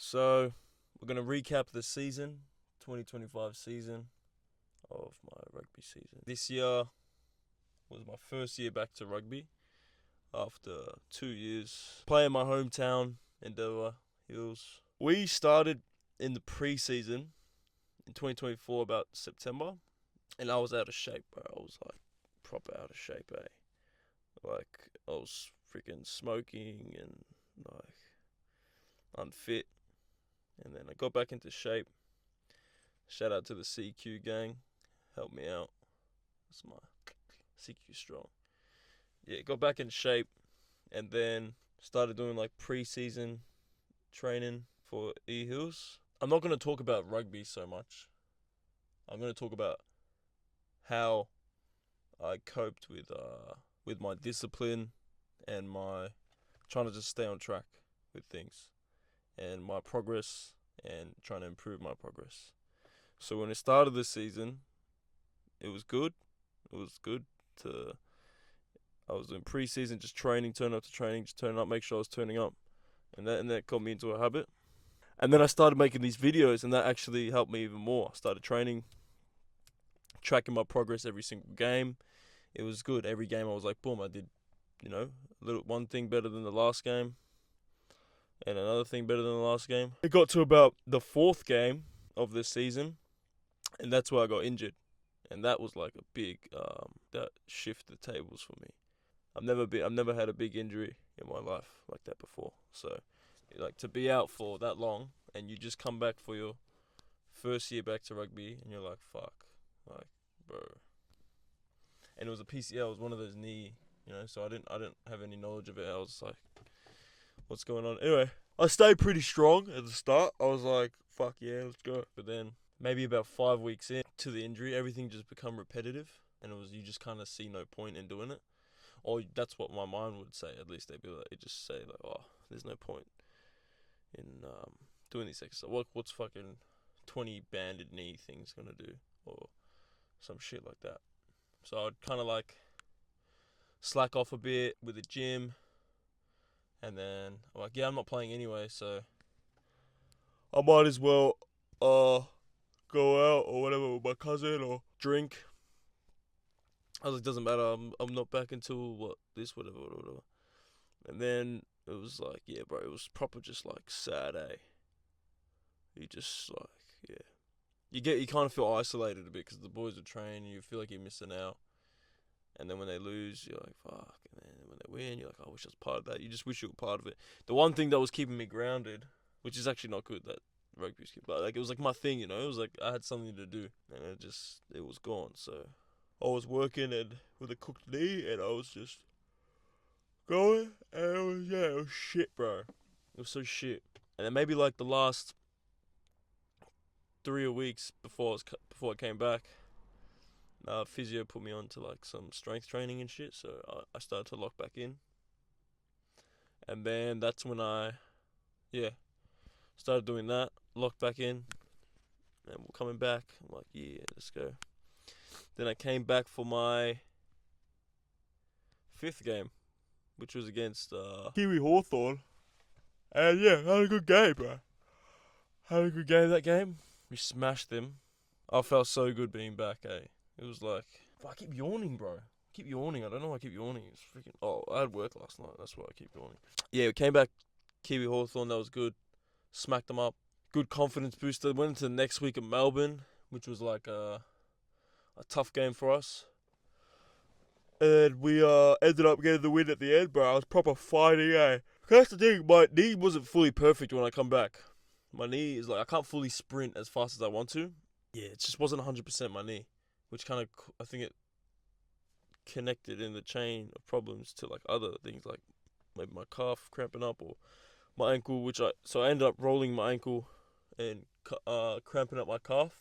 So, we're going to recap the season, 2025 season of my rugby season. This year was my first year back to rugby after 2 years playing my hometown, Endeavour Hills. We started in the pre-season in 2024 about September, and I was out of shape, bro. I was like proper out of shape, eh? Like I was freaking smoking and like unfit. And then I got back into shape. Shout out to the CQ gang. Helped me out. That's my CQ strong. Yeah, got back in shape and then started doing like pre-season training for E-Hills. I'm not going to talk about rugby so much. I'm going to talk about how I coped with my discipline and my trying to just stay on track with things and my progress and trying to improve my progress. So when it started this season, it was good. It was good to. I was doing pre-season, just training, turning up to training, just turning up, make sure I was turning up, and that got me into a habit. And then I started making these videos, and that actually helped me even more. I started training, tracking my progress every single game. It was good. Every game I was like, boom, I did, one thing better than the last game, and another thing better than the last game. It got to about the fourth game of this season, and that's where I got injured, and that was like a big that shifted the tables for me. I've never had a big injury in my life like that before. So, like to be out for that long, and you just come back for your first year back to rugby, and you're like, fuck, like, bro. And it was a PCL. It was one of those knee, So I didn't have any knowledge of it. I was like, what's going on? Anyway, I stayed pretty strong at the start. I was like, fuck yeah, let's go. But then maybe about 5 weeks in to the injury, everything just become repetitive, and you just kind of see no point in doing it. Or that's what my mind would say. At least they'd just say like, oh, there's no point in doing these exercises. What's fucking 20 banded knee things gonna do, or some shit like that. So I'd kind of like slack off a bit with the gym, and then I'm like, yeah, I'm not playing anyway, so I might as well go out or whatever with my cousin or drink. I was like, doesn't matter. I'm not back until whatever. And then it was like, yeah, bro, it was proper just like sad, eh? You just like, yeah. You kind of feel isolated a bit because the boys are training, you feel like you're missing out. And then when they lose, you're like, fuck. And then when they win, you're like, I wish I was part of that. You just wish you were part of it. The one thing that was keeping me grounded, which is actually not good that rugby's keep, but like it was like my thing, It was like I had something to do, and it was gone. So I was working and with a cooked knee, and I was just going, and it was shit, bro. It was so shit. And then maybe like the last 3 weeks before I came back, physio put me on to like some strength training and shit. So I started to lock back in, and then that's when I started doing that, locked back in, and we're coming back. I'm like, yeah, let's go. Then I came back for my fifth game, which was against Kiwi Hawthorn. And yeah, had a good game, bro. Had a good game that game. We smashed them. I felt so good being back, eh? It was like, I keep yawning, bro. I keep yawning. I don't know why I keep yawning. It's freaking. Oh, I had work last night. That's why I keep yawning. Yeah, we came back. Kiwi Hawthorn, that was good. Smacked them up. Good confidence booster. Went into the next week at Melbourne, which was like a tough game for us. And we ended up getting the win at the end, bro. I was proper fighting, eh? That's the thing, my knee wasn't fully perfect when I come back. My knee is like, I can't fully sprint as fast as I want to. Yeah, it just wasn't 100% my knee, which kind of, I think it connected in the chain of problems to like other things, like maybe my calf cramping up or my ankle, so I ended up rolling my ankle and cramping up my calf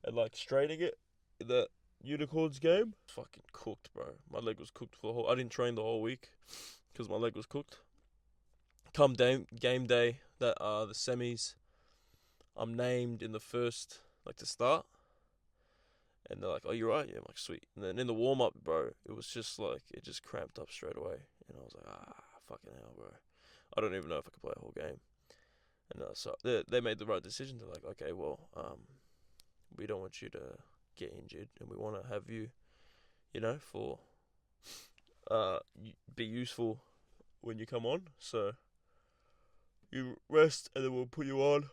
and like straightening it in that Unicorns game. Fucking cooked, bro. My leg was cooked I didn't train the whole week because my leg was cooked. Come game day, that the semis, I'm named in the first, like to start, and they're like, "Oh, you're right." Yeah, I'm like, "Sweet." And then in the warm up, bro, it was just like it just cramped up straight away, and I was like, fucking hell, bro. I don't even know if I could play a whole game. And so they made the right decision. They're like, okay, well, we don't want you to get injured, and we want to have you, for be useful when you come on. So you rest, and then we'll put you on,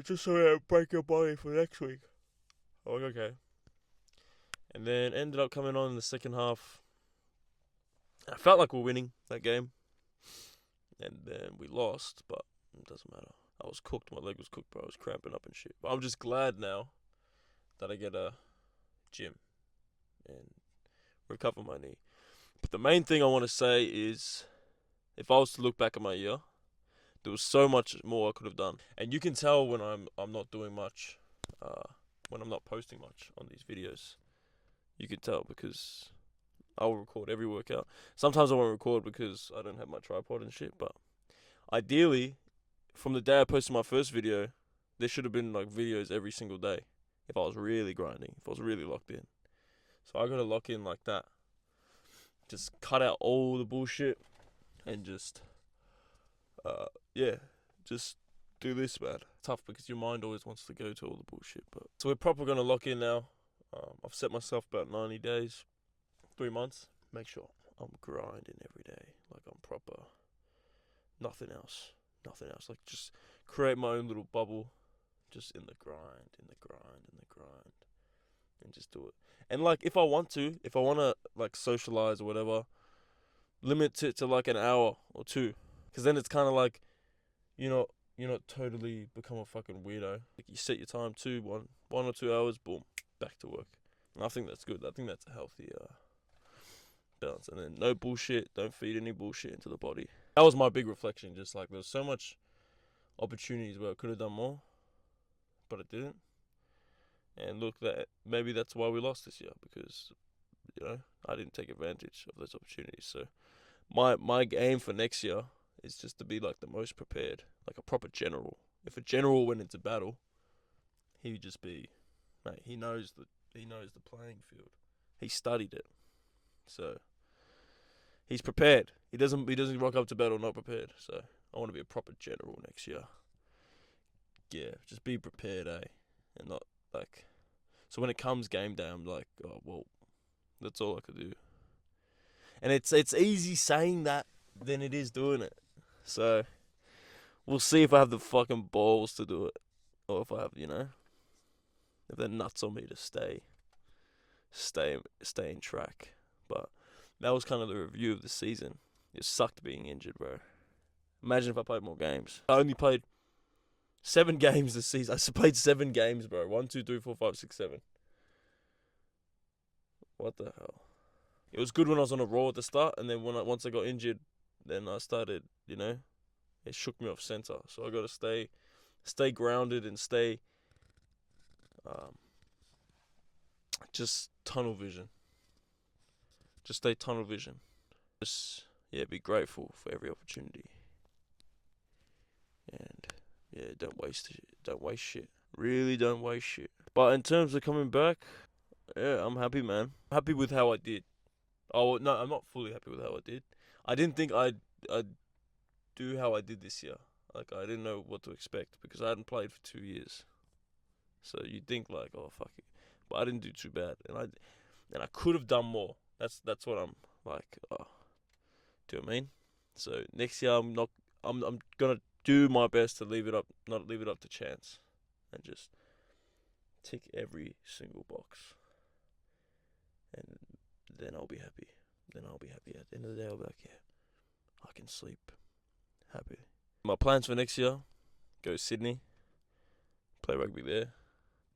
just so we don't break your body for next week. I'm like, okay. And then ended up coming on in the second half. I felt like we're winning that game, and then we lost, but it doesn't matter. I was cooked. My leg was cooked, bro. I was cramping up and shit. But I'm just glad now that I get a gym and recover my knee. But the main thing I want to say is, if I was to look back at my year, there was so much more I could have done. And you can tell when I'm not doing much, when I'm not posting much on these videos. You can tell because I will record every workout. Sometimes I won't record because I don't have my tripod and shit. But ideally, from the day I posted my first video, there should have been like videos every single day if I was really grinding, if I was really locked in. So I gotta lock in like that. Just cut out all the bullshit and just just do this, man. Tough because your mind always wants to go to all the bullshit. But so we're proper gonna lock in now. I've set myself about 90 days, 3 months. Make sure I'm grinding every day, like I'm proper. Nothing else. Like just create my own little bubble, just in the grind, and just do it. And like if I want to like socialize or whatever, limit it to like an hour or two, because then it's kind of like, you're not totally become a fucking weirdo. Like you set your time to one or 2 hours, boom, back to work. And I think that's good. I think that's a healthy balance. And then no bullshit. Don't feed any bullshit into the body. That was my big reflection. Just like there was so much opportunities where I could have done more, but I didn't. And look, maybe that's why we lost this year, because I didn't take advantage of those opportunities. So my aim for next year is just to be like the most prepared, like a proper general. If a general went into battle, he would just be, mate. He knows the playing field. He studied it, so he's prepared. He doesn't rock up to battle not prepared. So I want to be a proper general next year. Yeah, just be prepared, and not like. So when it comes game day, I'm like, oh well, that's all I could do. And it's easy saying that than it is doing it. So we'll see if I have the fucking balls to do it, or if I have, if they're nuts on me to stay in track. But that was kind of the review of the season. It sucked being injured, bro. Imagine if I played more games. I only played 7 games this season. I played 7 games, bro. 1, 2, 3, 4, 5, 6, 7. What the hell? It was good when I was on a roll at the start, and then once I got injured, then I started, it shook me off center. So I got to stay grounded and stay, just tunnel vision. Just stay tunnel vision. Just, be grateful for every opportunity. And, don't waste shit. Really don't waste shit. But in terms of coming back, I'm happy, man. I'm happy with how I did. Oh, no, I'm not fully happy with how I did. I didn't think I'd do how I did this year. Like, I didn't know what to expect because I hadn't played for 2 years. So you'd think like, oh, fuck it. But I didn't do too bad. And I could have done more. That's what I'm like, oh. Do you know what I mean? So next year I'm gonna do my best to not leave it up to chance. And just tick every single box. And then I'll be happy. At the end of the day, I'll be like, yeah, I can sleep happy. My plans for next year: go to Sydney, play rugby there,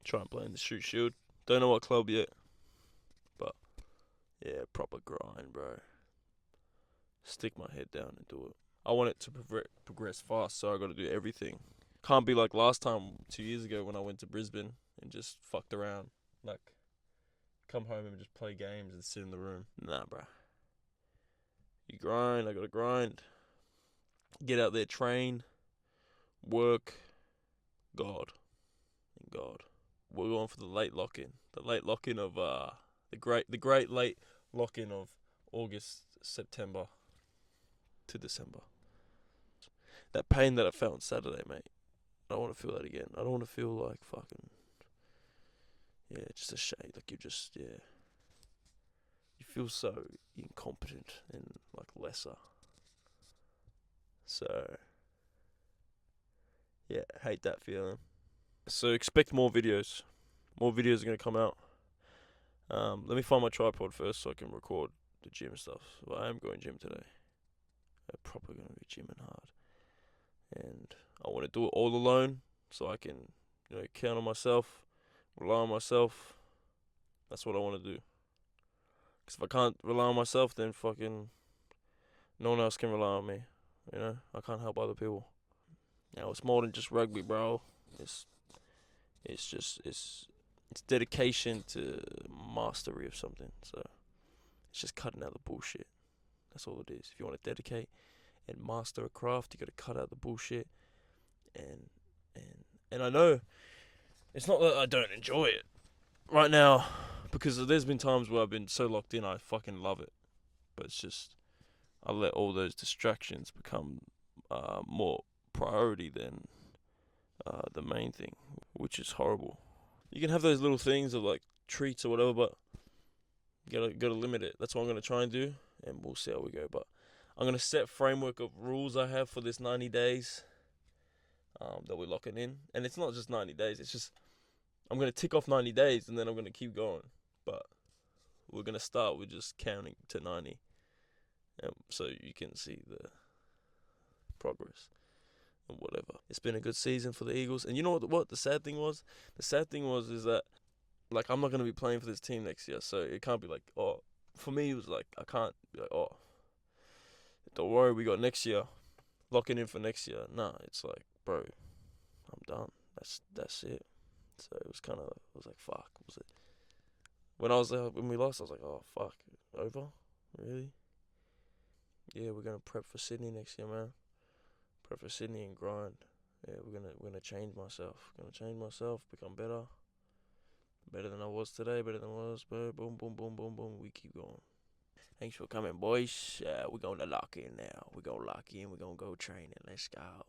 try and play in the Shoot Shield. Don't know what club yet, but yeah, proper grind, bro. Stick my head down and do it. I want it to progress fast, so I got to do everything. Can't be like last time 2 years ago when I went to Brisbane and just fucked around, like come home and just play games and sit in the room. Nah, bro. You grind. I gotta grind. Get out there, train, work, God. We're going for the late lock-in. The late lock-in of the great late lock-in of August, September to December. that pain that I felt on Saturday, mate. I don't want to feel that again. I don't want to feel like fucking, yeah, just a shame. Like you feel so incompetent and like lesser. So, yeah, hate that feeling. So expect more videos. More videos are gonna come out. Let me find my tripod first so I can record the gym and stuff. Well, I am going gym today. I'm probably gonna be gymming hard, and I want to do it all alone so I can, count on myself, rely on myself. That's what I want to do. Because if I can't rely on myself, then fucking no one else can rely on me. I can't help other people. It's more than just rugby, bro. It's it's dedication to mastery of something. So it's just cutting out the bullshit. That's all it is. If you want to dedicate and master a craft, you got to cut out the bullshit. And and I know it's not that I don't enjoy it right now, because there's been times where I've been so locked in, I fucking love it. But it's just I let all those distractions become more priority than the main thing, which is horrible. You can have those little things of like treats or whatever, but you gotta limit it. That's what I'm gonna try and do, and we'll see how we go. But I'm gonna set framework of rules I have for this 90 days that we're locking in, and it's not just 90 days. It's just I'm gonna tick off 90 days, and then I'm gonna keep going. But we're gonna start with just counting to 90, so you can see the progress and whatever. It's been a good season for the Eagles, and you know what the sad thing was? The sad thing was is that like I'm not gonna be playing for this team next year, so it can't be like, oh, for me it was like I can't be like, oh, don't worry, we got next year, locking in for next year. Nah, it's like, bro, I'm done. That's it. So it was like, fuck, was it? When we lost, I was like, oh fuck, over, really? Yeah, we're gonna prep for Sydney next year, man. Prep for Sydney and grind. Yeah, we're gonna change myself. Become better than I was today, better than I was. Boom, boom, boom, boom, boom, boom. We keep going. Thanks for coming, boys. We're gonna lock in now. We're gonna lock in. We're gonna go training. Let's go.